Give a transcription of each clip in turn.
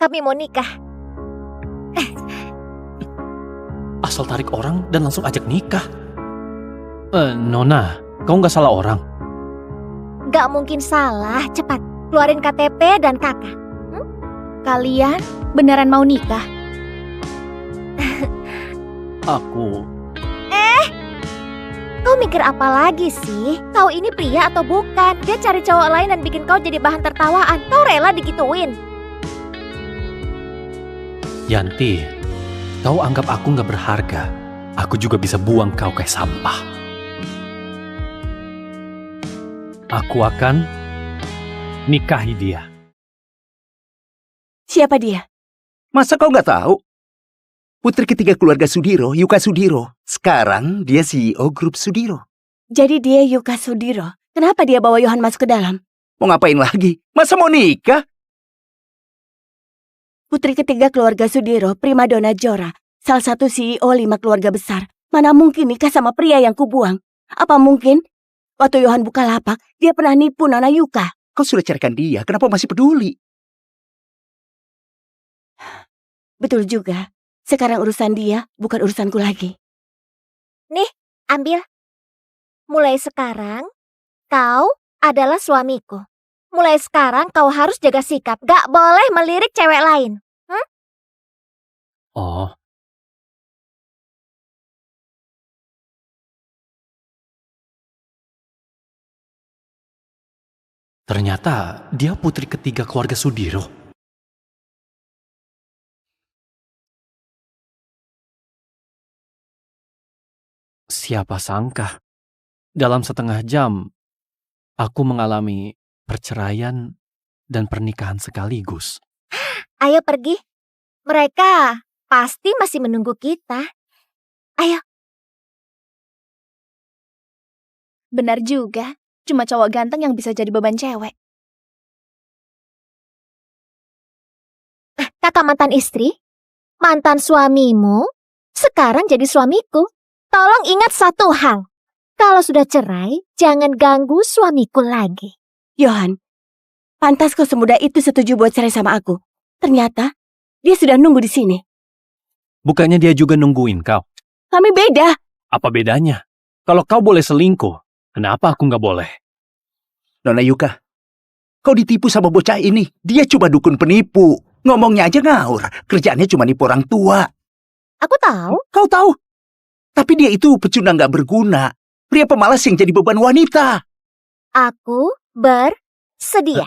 kami mau nikah. Asal tarik orang dan langsung ajak nikah. Nona, kau nggak salah orang. Gak mungkin salah, cepat. Keluarin KTP dan kakak. Kalian beneran mau nikah? Aku... Kau mikir apa lagi sih? Kau ini pria atau bukan? Dia cari cowok lain dan bikin kau jadi bahan tertawaan. Kau rela digituin? Yanti, kau anggap aku nggak berharga. Aku juga bisa buang kau kayak sampah. Aku akan nikahi dia. Siapa dia? Masa kau nggak tahu? Putri ketiga keluarga Sudiro, Yuka Sudiro. Sekarang dia CEO grup Sudiro. Jadi dia Yuka Sudiro. Kenapa dia bawa Yohan masuk ke dalam? Mau ngapain lagi? Masa mau nikah? Putri ketiga keluarga Sudiro, primadona Jora. Salah satu CEO 5 keluarga besar. Mana mungkin nikah sama pria yang kubuang? Apa mungkin waktu Yohan buka lapak, dia pernah nipu Nona Yuka? Kau sudah carikan dia, kenapa masih peduli? Betul juga. Sekarang urusan dia, bukan urusanku lagi. Nih, ambil. Mulai sekarang, kau adalah suamiku. Mulai sekarang kau harus jaga sikap. Gak boleh melirik cewek lain. Oh, ternyata dia putri ketiga keluarga Sudiro. Siapa sangka, dalam setengah jam, aku mengalami perceraian dan pernikahan sekaligus. Ayo pergi. Mereka pasti masih menunggu kita. Ayo. Benar juga. Cuma cowok ganteng yang bisa jadi beban cewek. Kakak mantan istri, mantan suamimu, sekarang jadi suamiku. Tolong ingat satu hal. Kalau sudah cerai, jangan ganggu suamiku lagi. Yohan, pantas kau semudah itu setuju buat cerai sama aku. Ternyata, dia sudah nunggu di sini. Bukannya dia juga nungguin kau? Kami beda. Apa bedanya? Kalau kau boleh selingkuh, kenapa aku nggak boleh? Nona Yuka, kau ditipu sama bocah ini. Dia cuma dukun penipu. Ngomongnya aja ngawur. Kerjaannya cuma nipu orang tua. Aku tahu. Kau tahu? Tapi dia itu pecundang gak berguna. Pria pemalas yang jadi beban wanita. Aku bersedia.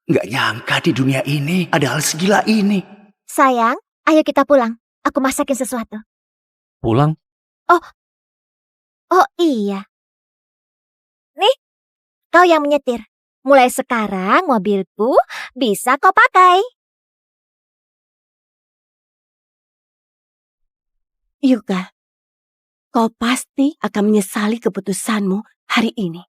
Gak nyangka di dunia ini ada hal segila ini. Sayang, ayo kita pulang. Aku masakin sesuatu. Pulang? Oh iya. Nih, kau yang menyetir. Mulai sekarang mobilku bisa kau pakai. Yuka, kau pasti akan menyesali keputusanmu hari ini.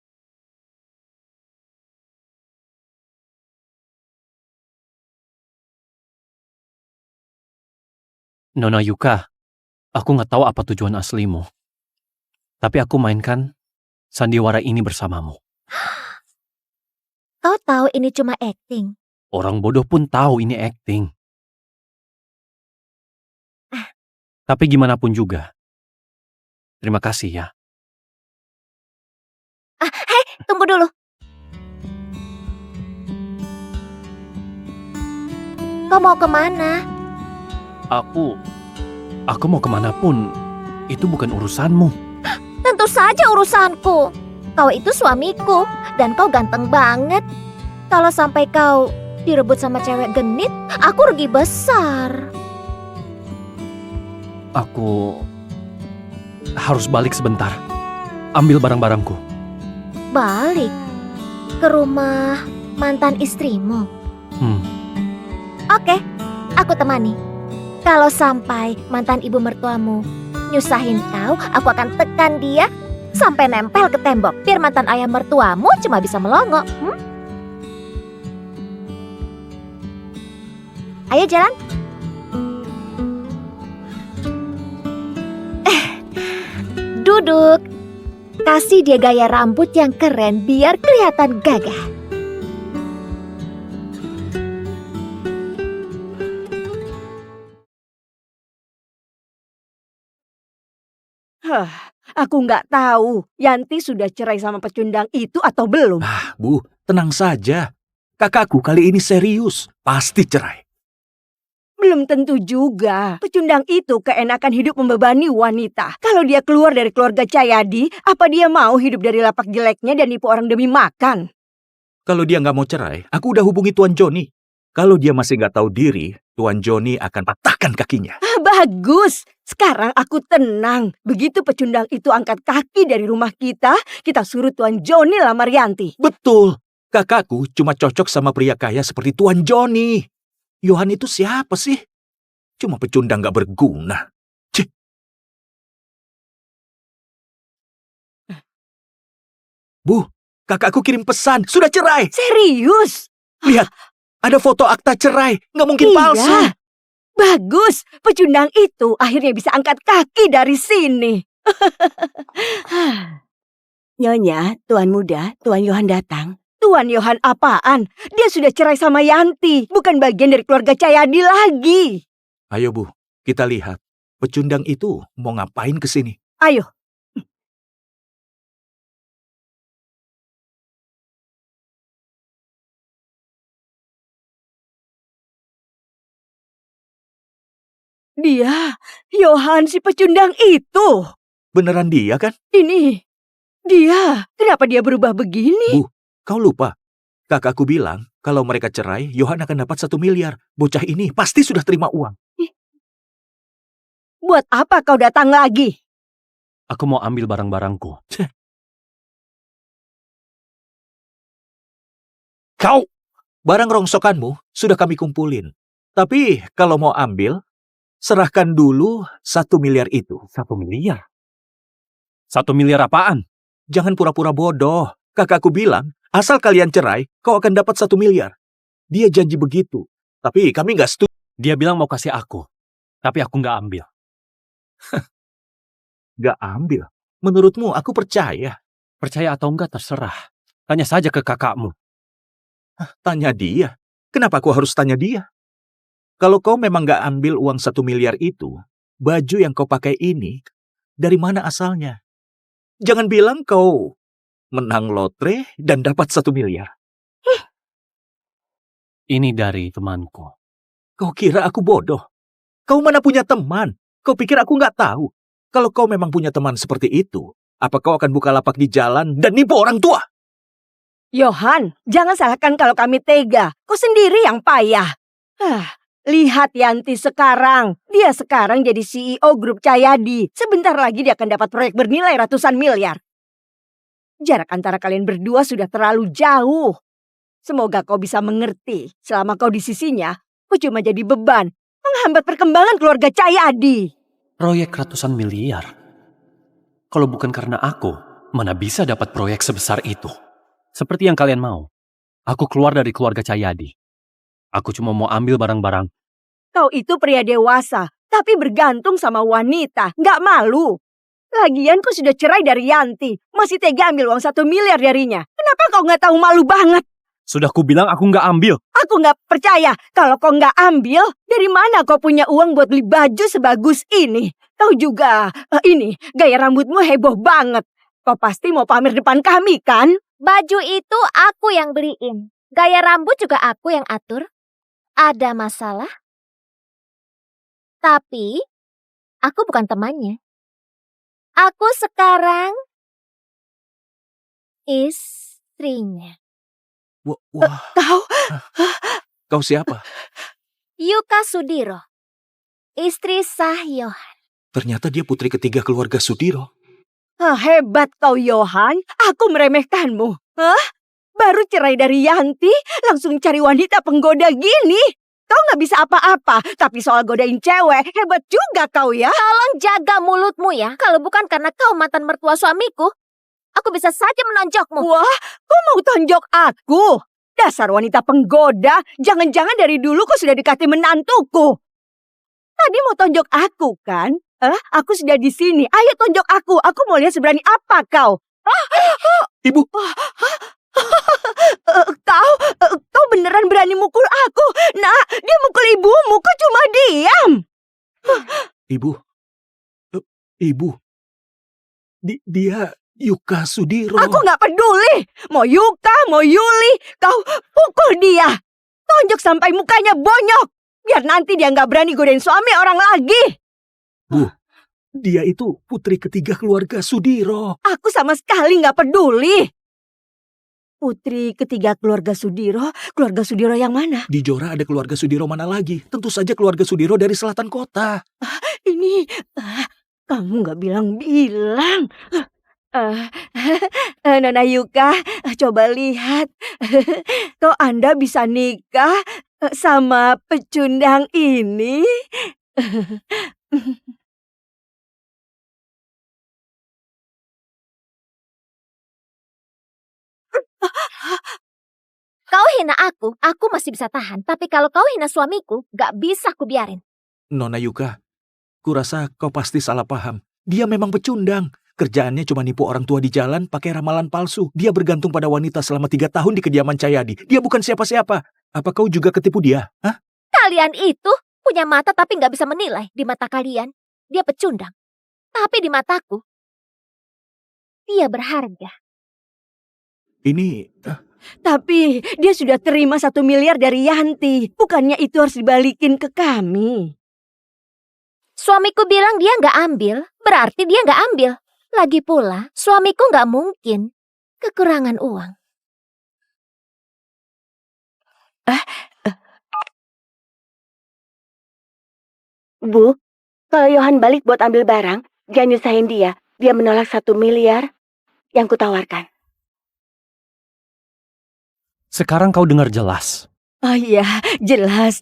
Nona Yuka, aku nggak tahu apa tujuan aslimu. Tapi aku mainkan sandiwara ini bersamamu. Kau tahu ini cuma acting. Orang bodoh pun tahu ini acting. Tapi gimana pun juga. Terima kasih ya. Hei, tunggu dulu. Kau mau kemana? Aku mau kemanapun. Itu bukan urusanmu. Tentu saja urusanku. Kau itu suamiku dan kau ganteng banget. Kalau sampai kau direbut sama cewek genit, aku rugi besar. Aku harus balik sebentar. Ambil barang-barangku. Balik ke rumah mantan istrimu. Oke, aku temani. Kalau sampai mantan ibu mertuamu nyusahin kau, aku akan tekan dia sampai nempel ke tembok. Biar mantan ayah mertuamu cuma bisa melongo. Ayo jalan. Duduk. Kasih dia gaya rambut yang keren biar kelihatan gagah. Aku nggak tahu Yanti sudah cerai sama pecundang itu atau belum. Bu, tenang saja. Kakakku kali ini serius. Pasti cerai. Belum tentu juga. Pecundang itu keenakan hidup membebani wanita. Kalau dia keluar dari keluarga Cahyadi, apa dia mau hidup dari lapak jeleknya dan nipu orang demi makan? Kalau dia nggak mau cerai, aku udah hubungi Tuan Joni. Kalau dia masih nggak tahu diri, Tuan Joni akan patahkan kakinya. Bagus. Sekarang aku tenang. Begitu pecundang itu angkat kaki dari rumah kita suruh Tuan Joni lamar Yanti. Betul. Kakakku cuma cocok sama pria kaya seperti Tuan Joni. Yohan itu siapa sih? Cuma pecundang gak berguna. Cih. Bu, kakakku kirim pesan. Sudah cerai. Serius? Lihat, ada foto akta cerai. Nggak mungkin palsu. Iya. Bagus. Pecundang itu akhirnya bisa angkat kaki dari sini. Nyonya, Tuan muda, Tuan Yohan datang. Tuan Yohan apaan? Dia sudah cerai sama Yanti. Bukan bagian dari keluarga Cahyadi lagi. Ayo Bu, kita lihat. Pecundang itu mau ngapain ke sini? Ayo. Dia, Yohan si pecundang itu. Beneran dia kan? Ini, dia. Kenapa dia berubah begini? Bu, kau lupa. Kakakku bilang, kalau mereka cerai, Yohan akan dapat 1 miliar. Bocah ini pasti sudah terima uang. Buat apa kau datang lagi? Aku mau ambil barang-barangku. Kau! Barang rongsokanmu sudah kami kumpulin. Tapi kalau mau ambil, serahkan dulu 1 miliar itu. 1 miliar? 1 miliar apaan? Jangan pura-pura bodoh. Kakakku bilang, asal kalian cerai, kau akan dapat 1 miliar. Dia janji begitu. Tapi kami nggak setuju. Dia bilang mau kasih aku. Tapi aku nggak ambil. Nggak ambil. Menurutmu aku percaya. Percaya atau enggak terserah. Tanya saja ke kakakmu. Tanya dia. Kenapa aku harus tanya dia? Kalau kau memang nggak ambil uang 1 miliar itu, baju yang kau pakai ini, dari mana asalnya? Jangan bilang kau menang lotre dan dapat 1 miliar. Ini dari temanku. Kau kira aku bodoh? Kau mana punya teman? Kau pikir aku nggak tahu? Kalau kau memang punya teman seperti itu, apa kau akan buka lapak di jalan dan nipu orang tua? Yohan, jangan salahkan kalau kami tega. Kau sendiri yang payah. Lihat Yanti sekarang. Dia sekarang jadi CEO grup Cahyadi. Sebentar lagi dia akan dapat proyek bernilai ratusan miliar. Jarak antara kalian berdua sudah terlalu jauh. Semoga kau bisa mengerti. Selama kau di sisinya, kau cuma jadi beban. Menghambat perkembangan keluarga Cahyadi. Proyek ratusan miliar. Kalau bukan karena aku, mana bisa dapat proyek sebesar itu? Seperti yang kalian mau. Aku keluar dari keluarga Cahyadi. Aku cuma mau ambil barang-barang. Kau itu pria dewasa, tapi bergantung sama wanita. Nggak malu. Lagian kau sudah cerai dari Yanti. Masih tega ambil uang 1 miliar darinya. Kenapa kau nggak tahu malu banget? Sudah ku bilang aku nggak ambil. Aku nggak percaya. Kalau kau nggak ambil, dari mana kau punya uang buat beli baju sebagus ini? Kau juga, ini, gaya rambutmu heboh banget. Kau pasti mau pamer depan kami, kan? Baju itu aku yang beliin. Gaya rambut juga aku yang atur. Ada masalah? Tapi, aku bukan temannya. Aku sekarang istrinya. Wah, kau siapa? Yuka Sudiro. Istri Sah Yohan. Ternyata dia putri ketiga keluarga Sudiro. Hebat kau, Yohan. Aku meremehkanmu. Baru cerai dari Yanti, langsung cari wanita penggoda gini. Kau nggak bisa apa-apa, tapi soal godain cewek, hebat juga kau ya. Tolong jaga mulutmu ya. Kalau bukan karena kau mantan mertua suamiku, aku bisa saja menonjokmu. Wah, kau mau tonjok aku? Dasar wanita penggoda, jangan-jangan dari dulu kau sudah dekati menantuku. Tadi mau tonjok aku kan? Aku sudah di sini. Ayo tonjok aku. Aku mau lihat seberani apa kau. Ibu. Kau beneran berani mukul aku? Nah, dia mukul ibumu. Kau cuma diam. Ibu. Dia Yuka Sudiro. Aku nggak peduli. Mau Yuka, mau Yuli, kau pukul dia. Tonjok sampai mukanya bonyok. Biar nanti dia nggak berani godain suami orang lagi. Dia itu putri ketiga keluarga Sudiro. Aku sama sekali nggak peduli. Putri ketiga keluarga Sudiro yang mana? Di Jora ada keluarga Sudiro mana lagi? Tentu saja keluarga Sudiro dari selatan kota. Ini, kamu nggak bilang-bilang. Nona Yuka, coba lihat. Kok Anda bisa nikah sama pecundang ini? Kau hina aku masih bisa tahan. Tapi kalau kau hina suamiku, gak bisa aku biarin. Nona Yuka, kurasa kau pasti salah paham. Dia memang pecundang. Kerjaannya cuma nipu orang tua di jalan pakai ramalan palsu. Dia bergantung pada wanita selama 3 tahun di kediaman Cahyadi. Dia bukan siapa-siapa. Apa kau juga ketipu dia? Hah? Kalian itu punya mata tapi gak bisa menilai. Di mata kalian, dia pecundang. Tapi di mataku, dia berharga. Ini... Tapi dia sudah terima 1 miliar dari Yanti. Bukannya itu harus dibalikin ke kami. Suamiku bilang dia gak ambil, berarti dia gak ambil. Lagi pula, suamiku gak mungkin kekurangan uang. Bu, kalau Yohan balik buat ambil barang, jangan nyusahin dia. Dia menolak 1 miliar yang kutawarkan. Sekarang kau dengar jelas. Oh iya, jelas.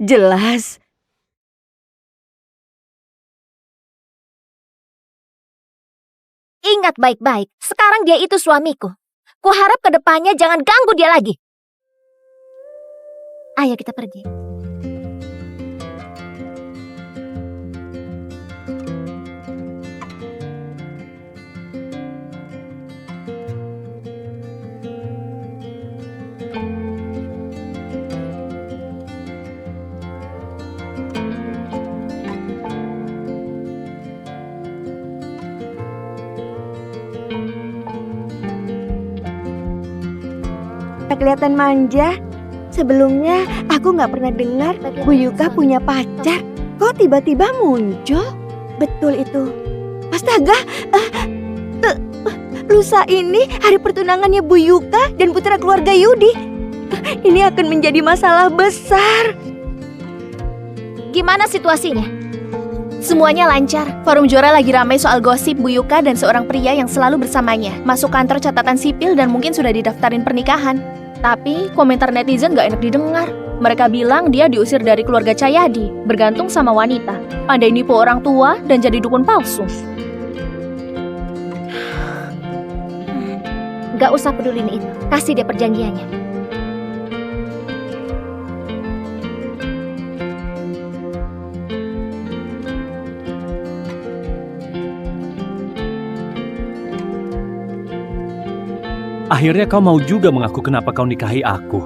Ingat baik-baik, sekarang dia itu suamiku. Kuharap ke depannya jangan ganggu dia lagi. Ayo kita pergi. Kelihatan manja. Sebelumnya aku nggak pernah dengar Bu Yuka punya pacar. Kok tiba-tiba muncul? Betul itu. Astaga, lusa ini hari pertunangannya Bu Yuka dan putra keluarga Yudi. Ini akan menjadi masalah besar. Gimana situasinya? Semuanya lancar. Forum Jora lagi ramai soal gosip Bu Yuka dan seorang pria yang selalu bersamanya. Masuk kantor catatan sipil dan mungkin sudah didaftarin pernikahan. Tapi komentar netizen gak enak didengar. Mereka bilang dia diusir dari keluarga Cahyadi, bergantung sama wanita, pandai nipu orang tua dan jadi dukun palsu. Gak usah pedulin itu, kasih dia perjanjiannya. Akhirnya kau mau juga mengaku kenapa kau nikahi aku.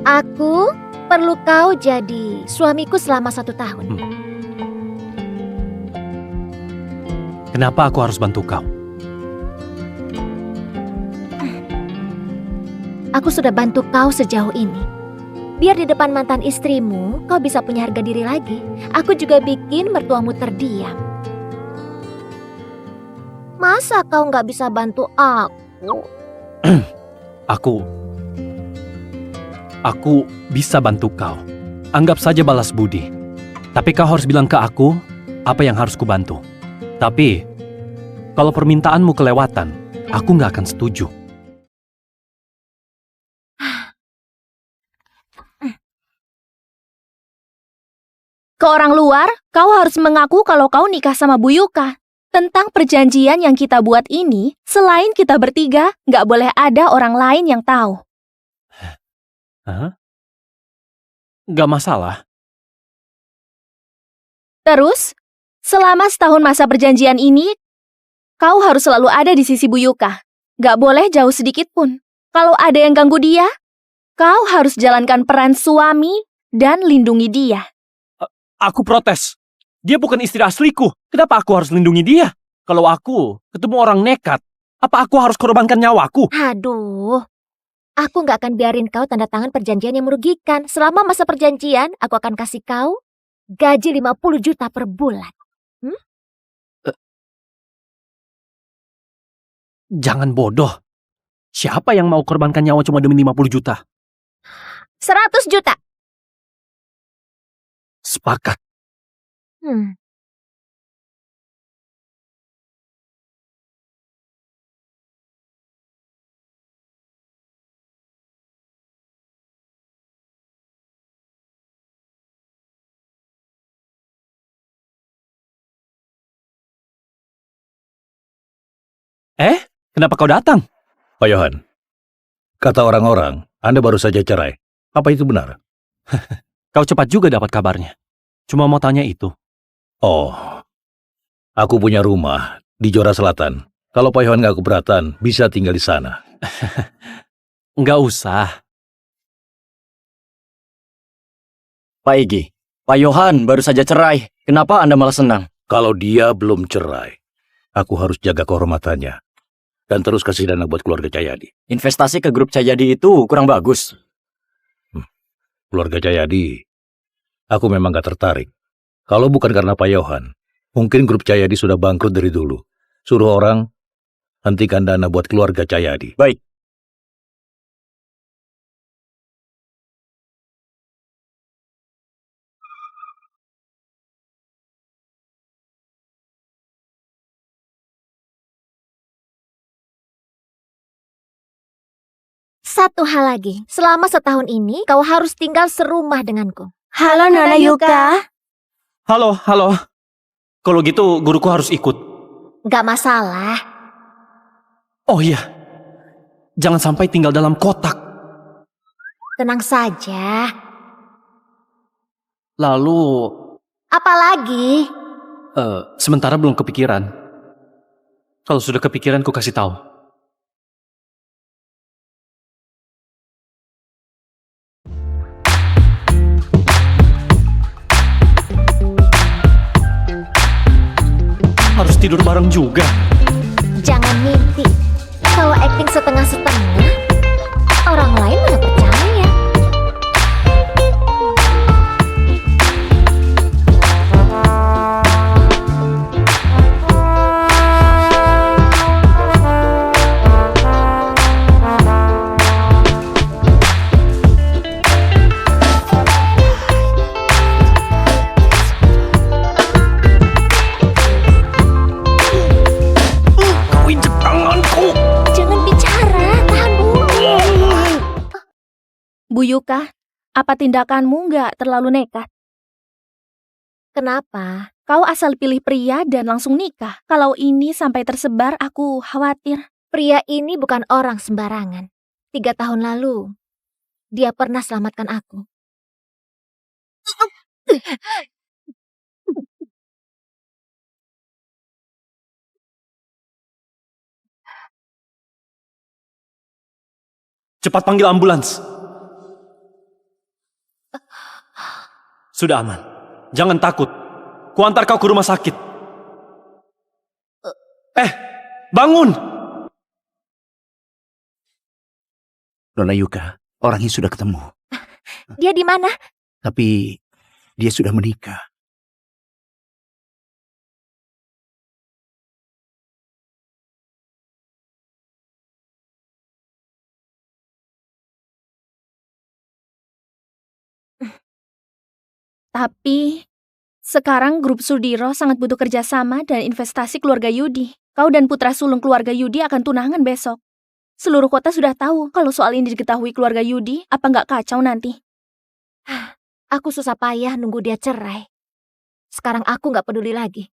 Aku perlu kau jadi suamiku selama 1 tahun. Kenapa aku harus bantu kau? Aku sudah bantu kau sejauh ini. Biar di depan mantan istrimu, kau bisa punya harga diri lagi. Aku juga bikin mertuamu terdiam. Masa kau nggak bisa bantu aku? Aku bisa bantu kau. Anggap saja balas budi. Tapi kau harus bilang ke aku apa yang harus kubantu. Tapi, kalau permintaanmu kelewatan, aku nggak akan setuju. Ke orang luar, kau harus mengaku kalau kau nikah sama Bu Yuka. Tentang perjanjian yang kita buat ini, selain kita bertiga, nggak boleh ada orang lain yang tahu. Hah? Nggak masalah. Terus, selama setahun masa perjanjian ini, kau harus selalu ada di sisi Bu Yuka. Nggak boleh jauh sedikit pun. Kalau ada yang ganggu dia, kau harus jalankan peran suami dan lindungi dia. Aku protes. Dia bukan istri asliku. Kenapa aku harus lindungi dia? Kalau aku ketemu orang nekat, apa aku harus korbankan nyawaku? Aduh, aku nggak akan biarin kau tanda tangan perjanjian yang merugikan. Selama masa perjanjian, aku akan kasih kau gaji 50 juta per bulan. Jangan bodoh. Siapa yang mau korbankan nyawa cuma demi 50 juta? 100 juta. Sepakat. Hmm. Kenapa kau datang? Pak Yohan, kata orang-orang, Anda baru saja cerai. Apa itu benar? Kau cepat juga dapat kabarnya. Cuma mau tanya itu. Oh, aku punya rumah di Jora Selatan. Kalau Pak Yohan nggak keberatan, bisa tinggal di sana. Nggak usah. Pak Igi, Pak Yohan baru saja cerai. Kenapa Anda malah senang? Kalau dia belum cerai, aku harus jaga kehormatannya. Dan terus kasih dana buat keluarga Cahyadi. Investasi ke grup Cahyadi itu kurang bagus. Keluarga Cahyadi, aku memang gak tertarik. Kalau bukan karena Pak Yohan, mungkin grup Cahyadi sudah bangkrut dari dulu. Suruh orang hentikan dana buat keluarga Cahyadi. Baik. Satu hal lagi, selama setahun ini kau harus tinggal serumah denganku. Halo Nona Yuka. Halo. Kalau gitu guruku harus ikut. Gak masalah. Oh iya. Jangan sampai tinggal dalam kotak. Tenang saja. Lalu, Apalagi? sementara belum kepikiran. Kalau sudah kepikiran, ku kasih tahu. Harus tidur bareng juga. Jangan mimpi. Kalau acting setengah-setengah, orang lain mana percaya. Kau injek tanganku. Jangan bicara, tahan dulu. Bu Yuka, apa tindakanmu nggak terlalu nekat? Kenapa? Kau asal pilih pria dan langsung nikah. Kalau ini sampai tersebar, aku khawatir. Pria ini bukan orang sembarangan. 3 tahun lalu, dia pernah selamatkan aku. Cepat panggil ambulans. Sudah aman. Jangan takut. Ku antar kau ke rumah sakit. Bangun! Nona Yuka, orangnya sudah ketemu. Dia di mana? Tapi dia sudah menikah. Tapi, sekarang grup Sudiro sangat butuh kerjasama dan investasi keluarga Yudi. Kau dan putra sulung keluarga Yudi akan tunangan besok. Seluruh kota sudah tahu kalau soal ini diketahui keluarga Yudi, apa nggak kacau nanti? Aku susah payah nunggu dia cerai. Sekarang aku nggak peduli lagi.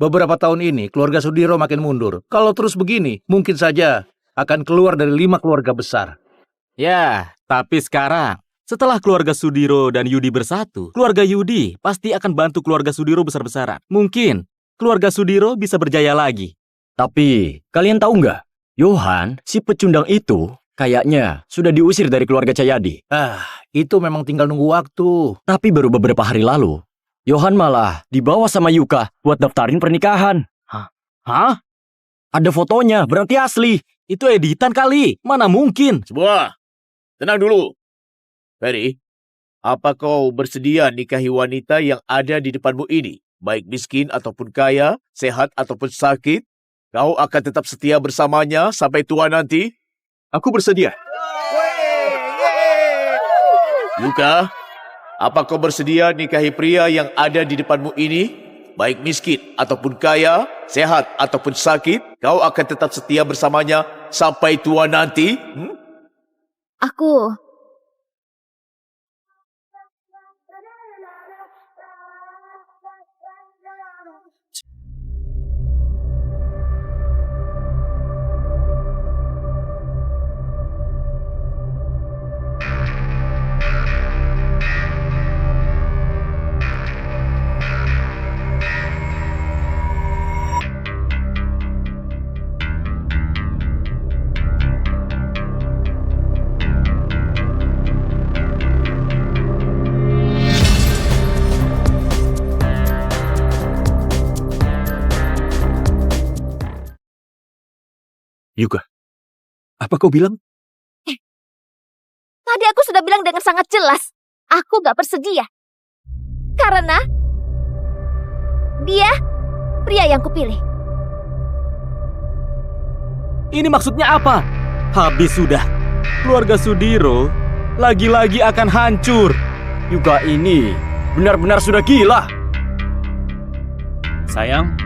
Beberapa tahun ini, keluarga Sudiro makin mundur. Kalau terus begini, mungkin saja akan keluar dari 5 keluarga besar. Ya, tapi sekarang, setelah keluarga Sudiro dan Yudi bersatu, keluarga Yudi pasti akan bantu keluarga Sudiro besar-besaran. Mungkin keluarga Sudiro bisa berjaya lagi. Tapi, kalian tahu nggak? Johan, si pecundang itu, kayaknya sudah diusir dari keluarga Cahyadi. Itu memang tinggal nunggu waktu. Tapi baru beberapa hari lalu, Johan malah dibawa sama Yuka buat daftarin pernikahan. Hah? Ada fotonya, berarti asli. Itu editan kali. Mana mungkin? Semua, tenang dulu. Ferry, apa kau bersedia nikahi wanita yang ada di depanmu ini? Baik miskin ataupun kaya, sehat ataupun sakit, kau akan tetap setia bersamanya sampai tua nanti? Aku bersedia. Yuka, apa kau bersedia nikahi pria yang ada di depanmu ini? Baik miskin ataupun kaya, sehat ataupun sakit, kau akan tetap setia bersamanya sampai tua nanti? Aku... Yuka, apa kau bilang? Tadi aku sudah bilang dengan sangat jelas. Aku gak bersedia. Karena dia pria yang kupilih. Ini maksudnya apa? Habis sudah. Keluarga Sudiro lagi-lagi akan hancur. Yuka ini benar-benar sudah gila. Sayang,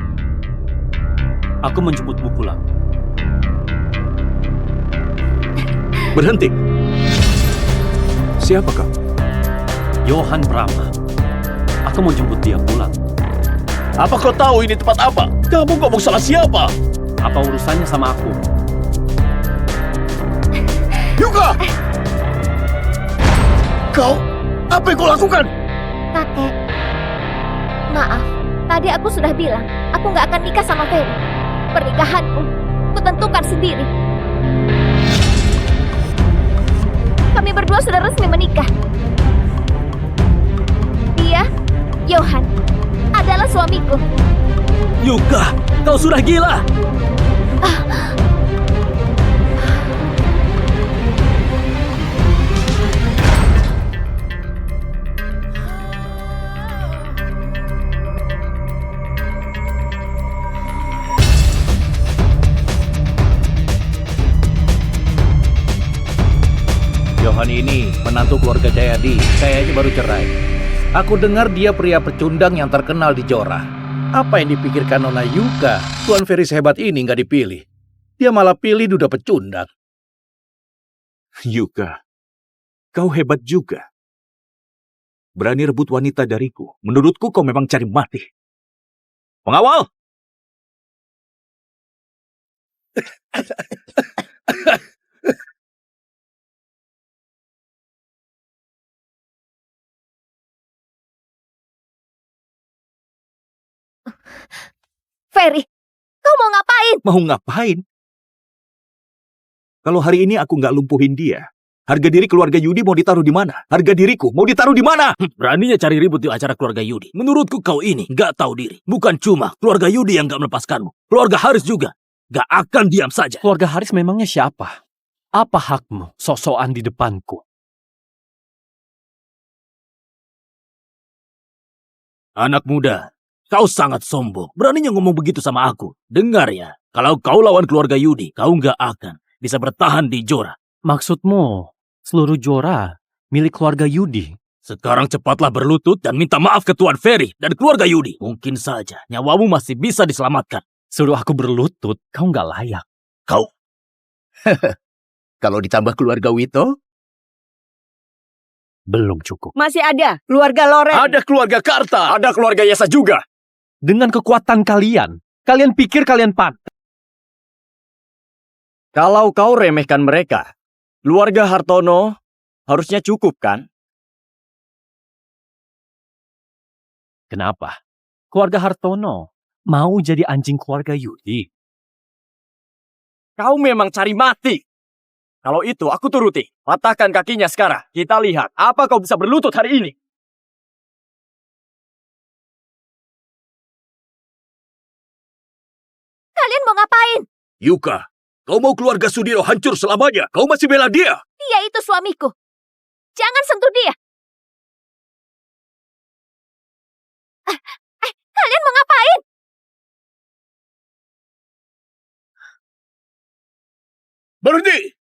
aku menjemputmu pulang. Berhenti. Siapa kau? Johan Brahma. Aku mau jemput dia pulang. Apa kau tahu ini tempat apa? Kamu ngomong salah siapa? Apa urusannya sama aku? Yuka! Kau, apa yang kau lakukan? Kakek, maaf. Tadi aku sudah bilang, aku gak akan nikah sama Ferry. Pernikahanku, kutentukan sendiri. Kami berdua sudah resmi menikah. Dia, Johan, adalah suamiku. Yuka, kau sudah gila. Johan ini menantu keluarga Cahyadi, kayaknya baru cerai. Aku dengar dia pria pecundang yang terkenal di Jorah. Apa yang dipikirkan Nona Yuka? Tuan Ferry sehebat ini nggak dipilih. Dia malah pilih duda pecundang. Yuka, kau hebat juga. Berani rebut wanita dariku. Menurutku kau memang cari mati. Pengawal! Ferry, kau mau ngapain? Mau ngapain? Kalau hari ini aku nggak lumpuhin dia, harga diri keluarga Yudi mau ditaruh di mana? Harga diriku mau ditaruh di mana? Beraninya cari ribut di acara keluarga Yudi. Menurutku kau ini gak tahu diri. Bukan cuma keluarga Yudi yang gak melepaskanmu. Keluarga Haris juga gak akan diam saja. Keluarga Haris memangnya siapa? Apa hakmu sok-sokan di depanku? Anak muda, kau sangat sombong. Beraninya ngomong begitu sama aku. Dengar ya, kalau kau lawan keluarga Yudi, kau gak akan bisa bertahan di Jorah. Maksudmu, seluruh Jorah milik keluarga Yudi? Sekarang cepatlah berlutut dan minta maaf ke Tuan Ferry dan keluarga Yudi. Mungkin saja nyawamu masih bisa diselamatkan. Suruh aku berlutut, kau nggak layak. Kau. Kalau ditambah keluarga Wito, Belum cukup. Masih ada keluarga Loren. ada keluarga Karta. Ada keluarga Yesa juga. Dengan kekuatan kalian pikir kalian pantas. Kalau kau remehkan mereka, Keluarga Hartono harusnya cukup kan? Kenapa? Keluarga Hartono mau jadi anjing keluarga Yudi. Kau memang cari mati. Kalau itu aku turuti. Patahkan kakinya sekarang. Kita lihat apa kau bisa berlutut hari ini. Kalian mau ngapain? Yuka, kau mau keluarga Sudiro hancur selamanya? Kau masih bela dia? Dia itu suamiku. Jangan sentuh dia. Kalian mau ngapain? Berhenti!